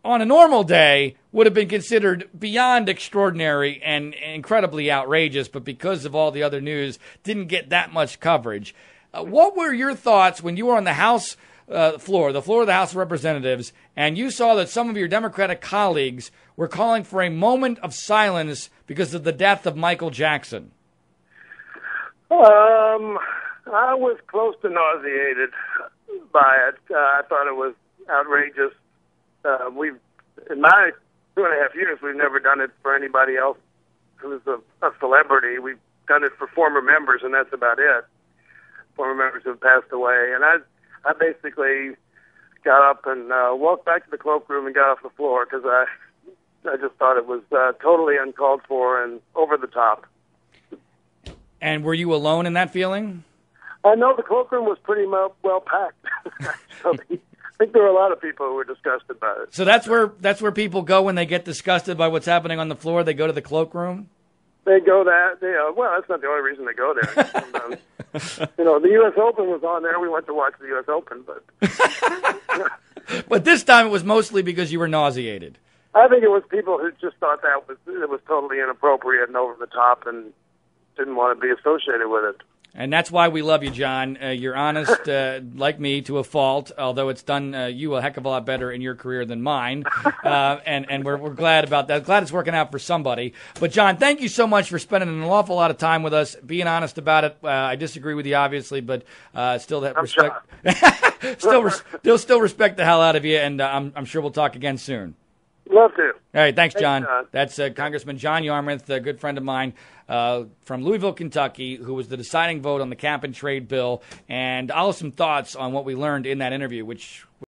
on a normal day would have been considered beyond extraordinary and incredibly outrageous, but because of all the other news, didn't get that much coverage. What were your thoughts when you were on the House floor, the floor of the House of Representatives, and you saw that some of your Democratic colleagues were calling for a moment of silence because of the death of Michael Jackson? I was close to nauseated by it. I thought it was outrageous. In my 2.5 years, we've never done it for anybody else who's a celebrity. We've done it for former members, and that's about it. Former members who have passed away. And I basically got up and walked back to the cloakroom and got off the floor because I just thought it was totally uncalled for and over the top. And were you alone in that feeling? I know the cloakroom was pretty well packed. I think there were a lot of people who were disgusted by it. So that's where people go when they get disgusted by what's happening on the floor. They go to the cloakroom. They go well, that's not the only reason they go there. The U.S. Open was on there. We went to watch the U.S. Open, but but this time it was mostly because you were nauseated. I think it was people who just thought it was totally inappropriate and over the top and didn't want to be associated with it. And that's why we love you, John. You're honest, like me, to a fault, although it's done you a heck of a lot better in your career than mine. And we're glad about that. Glad it's working out for somebody. But, John, thank you so much for spending an awful lot of time with us, being honest about it. I disagree with you, obviously, but still that respect. still respect the hell out of you, and I'm sure we'll talk again soon. Love to. All right, thanks, John. That's Congressman John Yarmuth, a good friend of mine from Louisville, Kentucky, who was the deciding vote on the cap and trade bill. And I'll have some thoughts on what we learned in that interview, which